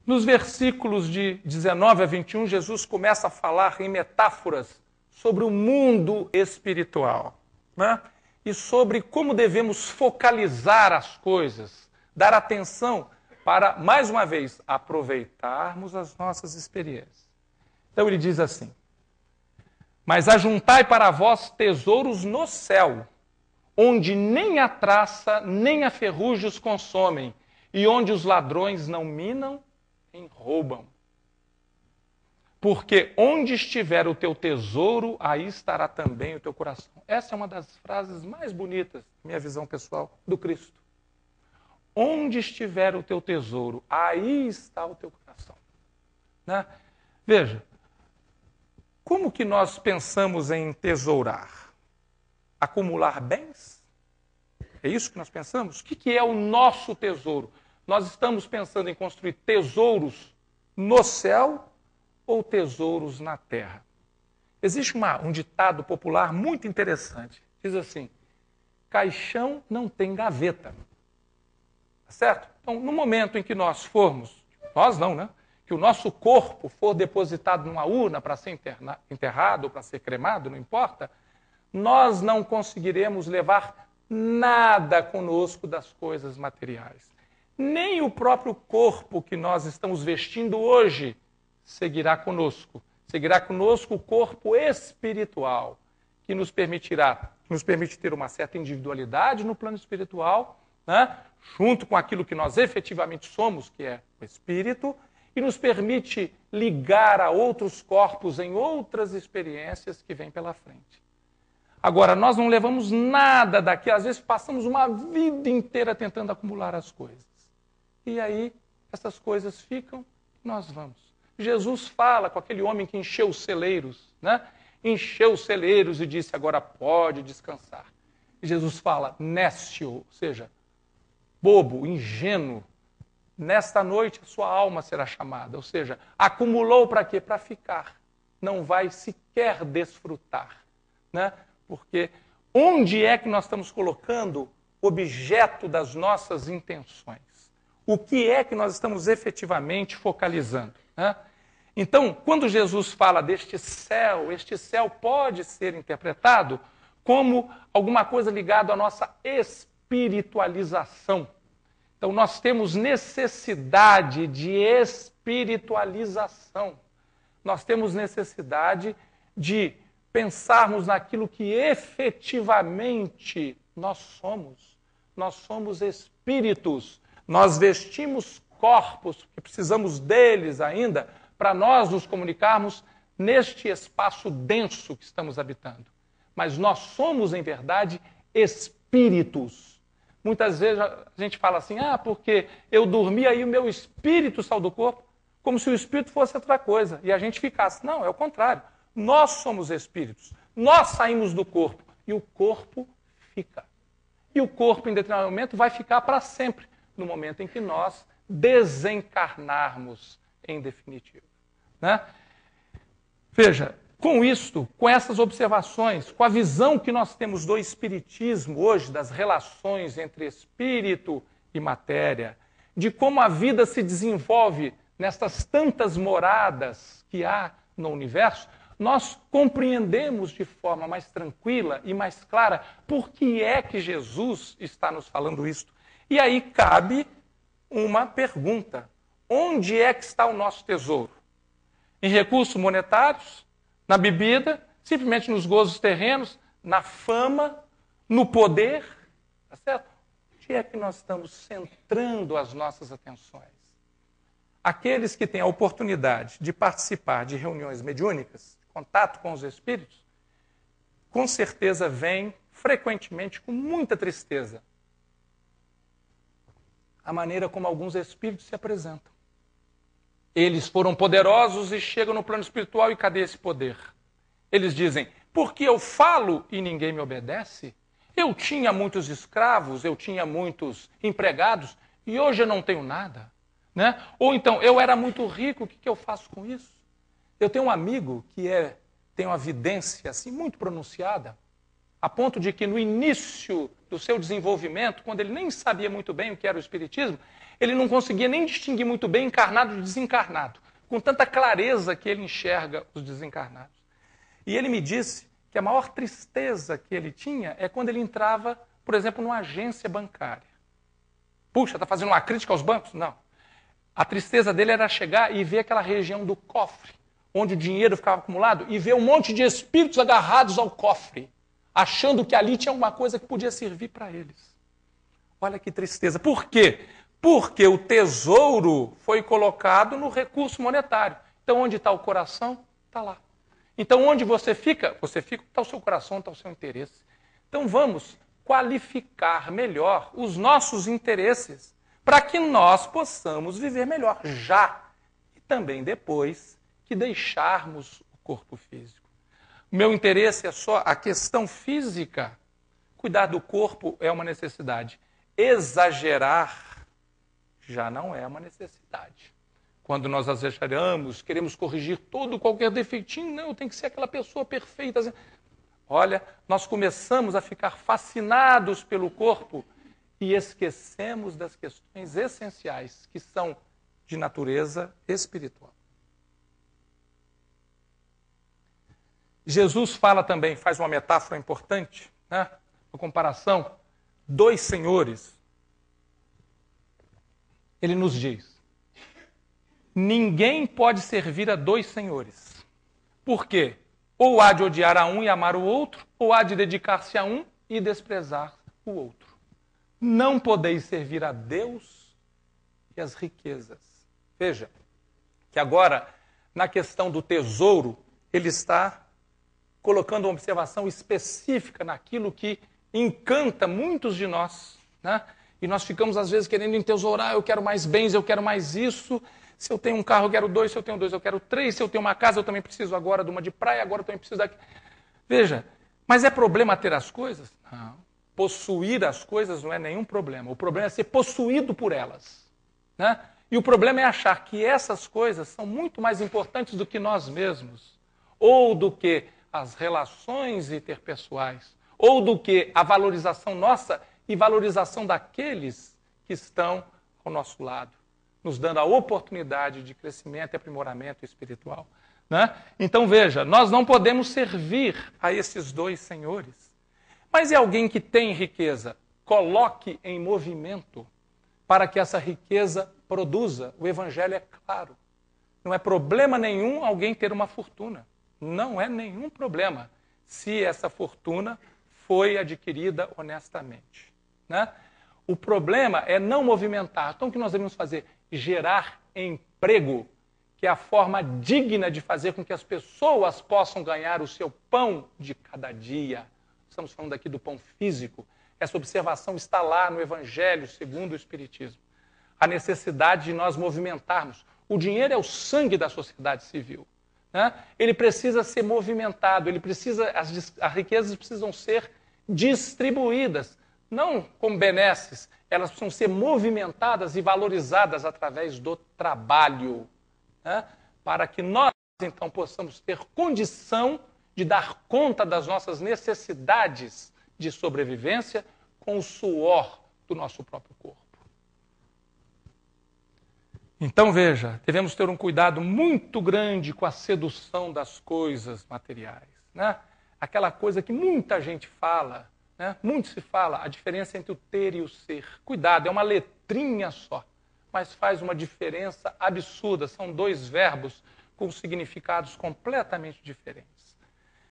Nos versículos de 19 a 21, Jesus começa a falar em metáforas sobre o mundo espiritual, né? E sobre como devemos focalizar as coisas, dar atenção para, mais uma vez, aproveitarmos as nossas experiências. Então ele diz assim: mas ajuntai para vós tesouros no céu, onde nem a traça nem a ferrugem os consomem, e onde os ladrões não minam nem roubam. Porque onde estiver o teu tesouro, aí estará também o teu coração. Essa é uma das frases mais bonitas, minha visão pessoal, do Cristo. Onde estiver o teu tesouro, aí está o teu coração. Né? Veja, como que nós pensamos em tesourar? Acumular bens? É isso que nós pensamos? O que é o nosso tesouro? Nós estamos pensando em construir tesouros no céu ou tesouros na terra? Existe um ditado popular muito interessante. Diz assim: caixão não tem gaveta. Tá certo? Então, no momento em que nós formos, nós não, né? Que o nosso corpo for depositado numa urna para ser enterrado ou para ser cremado, não importa, nós não conseguiremos levar nada conosco das coisas materiais. Nem o próprio corpo que nós estamos vestindo hoje seguirá conosco. Seguirá conosco o corpo espiritual, que nos permite ter uma certa individualidade no plano espiritual, né? Junto com aquilo que nós efetivamente somos, que é o espírito, e nos permite ligar a outros corpos em outras experiências que vêm pela frente. Agora, nós não levamos nada daqui, às vezes passamos uma vida inteira tentando acumular as coisas. E aí, essas coisas ficam, nós vamos. Jesus fala com aquele homem que encheu os celeiros, né? Encheu os celeiros e disse: agora pode descansar. E Jesus fala: nécio, ou seja, bobo, ingênuo, nesta noite a sua alma será chamada. Ou seja, acumulou para quê? Para ficar. Não vai sequer desfrutar, né? Porque onde é que nós estamos colocando o objeto das nossas intenções? O que é que nós estamos efetivamente focalizando, né? Então, quando Jesus fala deste céu, este céu pode ser interpretado como alguma coisa ligada à nossa espiritualização. Então, nós temos necessidade de espiritualização. Nós temos necessidade de pensarmos naquilo que efetivamente nós somos. Nós somos espíritos. Nós vestimos corpos, que precisamos deles ainda, para nós nos comunicarmos neste espaço denso que estamos habitando. Mas nós somos, em verdade, espíritos. Muitas vezes a gente fala assim: porque eu dormi aí o meu espírito saiu do corpo, como se o espírito fosse outra coisa, e a gente ficasse. Não, é o contrário. Nós somos espíritos. Nós saímos do corpo, e o corpo fica. E o corpo, em determinado momento, vai ficar para sempre, no momento em que nós desencarnarmos em definitivo, né? Veja, com isto, com essas observações, com a visão que nós temos do espiritismo hoje, das relações entre espírito e matéria, de como a vida se desenvolve nestas tantas moradas que há no universo, nós compreendemos de forma mais tranquila e mais clara por que é que Jesus está nos falando isto. E aí cabe uma pergunta: onde é que está o nosso tesouro? Em recursos monetários? Na bebida? Simplesmente nos gozos terrenos? Na fama? No poder? Tá certo? Onde é que nós estamos centrando as nossas atenções? Aqueles que têm a oportunidade de participar de reuniões mediúnicas, de contato com os espíritos, com certeza vêm frequentemente com muita tristeza a maneira como alguns espíritos se apresentam. Eles foram poderosos e chegam no plano espiritual, e cadê esse poder? Eles dizem: porque eu falo e ninguém me obedece? Eu tinha muitos escravos, eu tinha muitos empregados e hoje eu não tenho nada, né? Ou então, eu era muito rico, o que eu faço com isso? Eu tenho um amigo que tem uma vidência assim muito pronunciada, a ponto de que no início do seu desenvolvimento, quando ele nem sabia muito bem o que era o espiritismo, ele não conseguia nem distinguir muito bem encarnado de desencarnado, com tanta clareza que ele enxerga os desencarnados. E ele me disse que a maior tristeza que ele tinha é quando ele entrava, por exemplo, numa agência bancária. Puxa, está fazendo uma crítica aos bancos? Não. A tristeza dele era chegar e ver aquela região do cofre, onde o dinheiro ficava acumulado, e ver um monte de espíritos agarrados ao cofre, achando que ali tinha alguma coisa que podia servir para eles. Olha que tristeza. Por quê? Porque o tesouro foi colocado no recurso monetário. Então, onde está o coração? Está lá. Então, onde você fica está o seu coração, está o seu interesse. Então, vamos qualificar melhor os nossos interesses para que nós possamos viver melhor já e também depois que deixarmos o corpo físico. O meu interesse é só a questão física. Cuidar do corpo é uma necessidade. Exagerar já não é uma necessidade. Quando nós exageramos, queremos corrigir qualquer defeitinho, não, tem que ser aquela pessoa perfeita. Olha, nós começamos a ficar fascinados pelo corpo e esquecemos das questões essenciais, que são de natureza espiritual. Jesus fala também, faz uma metáfora importante, né? Uma comparação, 2 senhores. Ele nos diz, ninguém pode servir a 2 senhores. Por quê? Ou há de odiar a um e amar o outro, ou há de dedicar-se a um e desprezar o outro. Não podeis servir a Deus e as riquezas. Veja, que agora, na questão do tesouro, ele está colocando uma observação específica naquilo que encanta muitos de nós, né? E nós ficamos, às vezes, querendo entesourar, eu quero mais bens, eu quero mais isso. Se eu tenho um carro, eu quero 2, se eu tenho 2, eu quero 3, se eu tenho uma casa, eu também preciso agora de uma de praia, agora eu também preciso daqui. Veja, mas é problema ter as coisas? Não. Possuir as coisas não é nenhum problema. O problema é ser possuído por elas, né? E o problema é achar que essas coisas são muito mais importantes do que nós mesmos, ou do que as relações interpessoais, ou do que a valorização nossa e valorização daqueles que estão ao nosso lado, nos dando a oportunidade de crescimento e aprimoramento espiritual, né? Então, veja, nós não podemos servir a esses 2 senhores. Mas é alguém que tem riqueza, coloque em movimento para que essa riqueza produza. O Evangelho é claro. Não é problema nenhum alguém ter uma fortuna. Não é nenhum problema se essa fortuna foi adquirida honestamente, né? O problema é não movimentar. Então, o que nós devemos fazer? Gerar emprego, que é a forma digna de fazer com que as pessoas possam ganhar o seu pão de cada dia. Estamos falando aqui do pão físico. Essa observação está lá no Evangelho segundo o Espiritismo. A necessidade de nós movimentarmos. O dinheiro é o sangue da sociedade civil, né? Ele precisa ser movimentado, as riquezas precisam ser distribuídas, não como benesses, elas precisam ser movimentadas e valorizadas através do trabalho, né? Para que nós, então, possamos ter condição de dar conta das nossas necessidades de sobrevivência com o suor do nosso próprio corpo. Então, veja, devemos ter um cuidado muito grande com a sedução das coisas materiais, né? Aquela coisa que muita gente fala, né? Muito se fala, a diferença entre o ter e o ser. Cuidado, é uma letrinha só, mas faz uma diferença absurda. São 2 verbos com significados completamente diferentes.